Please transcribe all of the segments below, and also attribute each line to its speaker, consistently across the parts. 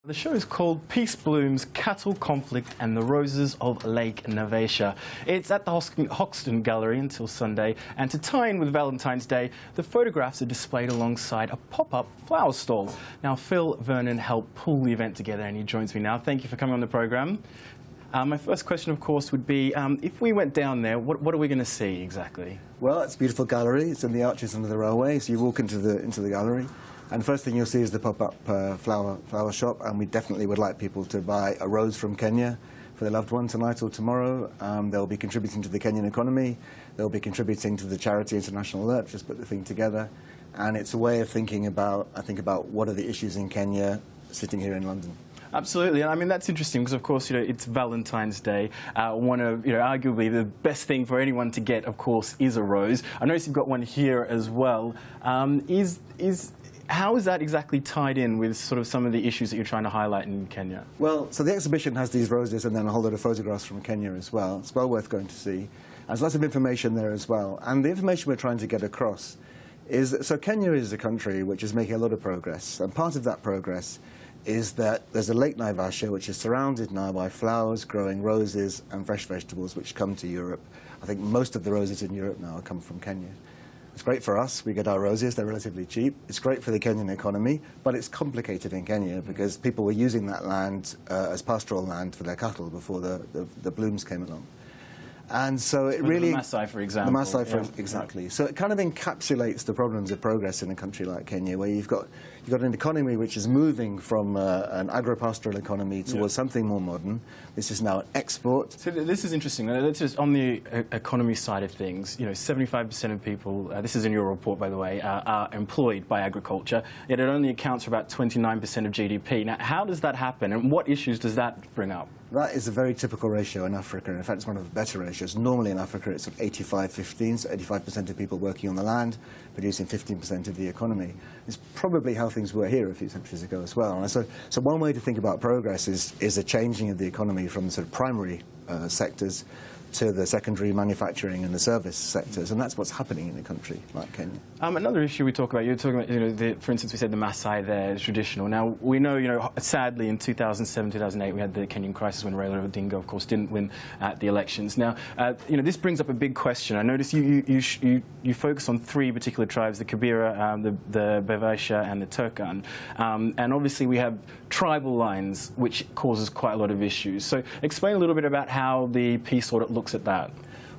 Speaker 1: The show is called Peace Blooms, Cattle Conflict and the Roses of Lake Naivasha. It's at the Hoxton Gallery until Sunday, and to tie in with Valentine's Day, the photographs are displayed alongside a pop-up flower stall. Now, Phil Vernon helped pull the event together, and he joins me now. Thank you for coming on the programme. My first question, of course, would be, if we went down there, what are we going to see exactly?
Speaker 2: Well, it's a beautiful gallery. It's in the arches under the railway, so you walk into the gallery. And the first thing you'll see is the pop-up flower shop, and we definitely would like people to buy a rose from Kenya for their loved one tonight or tomorrow. They'll be contributing to the Kenyan economy. They'll be contributing to the charity International Alert, just put the thing together. And it's a way of thinking about, I think, about what are the issues in Kenya sitting here in London.
Speaker 1: Absolutely. I mean, that's interesting because, of course, it's Valentine's Day. One of, arguably the best thing for anyone to get, of course, is a rose. I notice you've got one here as well. How is that exactly tied in with sort of some of the issues that you're trying to highlight in Kenya?
Speaker 2: Well, so the exhibition has these roses and then a whole lot of photographs from Kenya as well. It's well worth going to see. There's lots of information there as well. And the information we're trying to get across is that, so Kenya is a country which is making a lot of progress. And part of that progress is that there's a Lake Naivasha, which is surrounded now by flowers, growing roses and fresh vegetables, which come to Europe. I think most of the roses in Europe now come from Kenya. It's great for us. We get our roses. They're relatively cheap. It's great for the Kenyan economy, but it's complicated in Kenya because people were using that land as pastoral land for their cattle before the blooms came along. And so it really...
Speaker 1: The Maasai, for example.
Speaker 2: The Maasai, exactly. So it kind of encapsulates the problems of progress in a country like Kenya, where you've got an economy which is moving from an agro-pastoral economy towards something more modern. This is now an export.
Speaker 1: So this is interesting. Let's just, on the economy side of things, 75% of people, this is in your report, by the way, are employed by agriculture, yet it only accounts for about 29% of GDP. Now, how does that happen, and what issues does that bring up?
Speaker 2: That is a very typical ratio in Africa. In fact, it's one of the better ratios. Normally in Africa, it's 85-15, so 85% of people working on the land, producing 15% of the economy. It's probably how things were here a few centuries ago as well. And so one way to think about progress is a changing of the economy from the sort of primary sectors to the secondary manufacturing and the service sectors, and that's what's happening in a country like Kenya.
Speaker 1: Another issue we talk about, you're talking about, for instance, we said the Maasai there is traditional. Now, we know, sadly, in 2007, 2008, we had the Kenyan crisis when Raila Odinga, of course, didn't win at the elections. Now, this brings up a big question. I notice you focus on three particular tribes, the Kibera, the Naivasha, and the Turkan. And obviously, we have tribal lines, which causes quite a lot of issues. So explain a little bit about how the peace audit looks at that.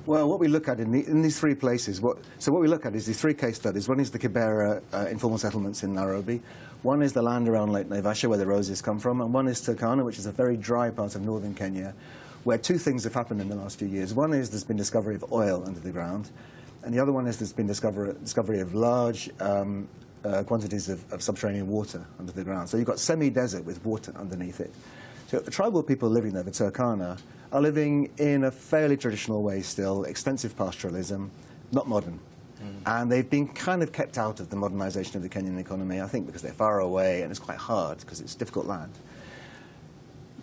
Speaker 2: Well, what we look at in these three places, what we look at is these three case studies. One is the Kibera informal settlements in Nairobi. One is the land around Lake Naivasha, where the roses come from. And one is Turkana, which is a very dry part of northern Kenya, where two things have happened in the last few years. One is there's been discovery of oil under the ground. And the other one is there's been discovery of large quantities of subterranean water under the ground. So you've got semi-desert with water underneath it. So the tribal people living there, the Turkana, are living in a fairly traditional way still, extensive pastoralism, not modern. And they've been kind of kept out of the modernization of the Kenyan economy, I think because they're far away and it's quite hard because it's difficult land.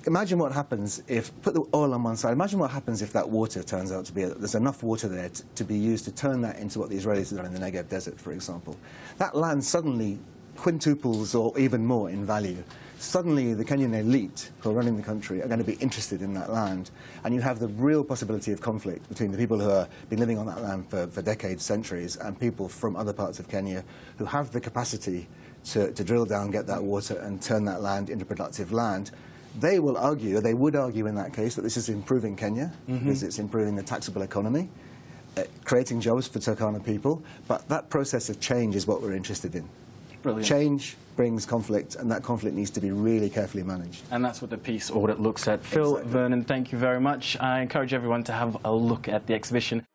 Speaker 2: Imagine what happens if, put the oil on one side, imagine what happens if that water turns out to be, there's enough water there to be used to turn that into what the Israelis have done in the Negev desert, for example. That land suddenly quintuples or even more in value. Suddenly the Kenyan elite who are running the country are going to be interested in that land, and you have the real possibility of conflict between the people who have been living on that land for decades, centuries, and people from other parts of Kenya who have the capacity to drill down, get that water, and turn that land into productive land. They will argue, or they would argue in that case, that this is improving Kenya, because it's improving the taxable economy, creating jobs for Turkana people, but that process of change is what we're interested in.
Speaker 1: Brilliant.
Speaker 2: Change brings conflict, and that conflict needs to be really carefully managed.
Speaker 1: And that's what the peace audit looks at. Phil Vernon, thank you very much. I encourage everyone to have a look at the exhibition.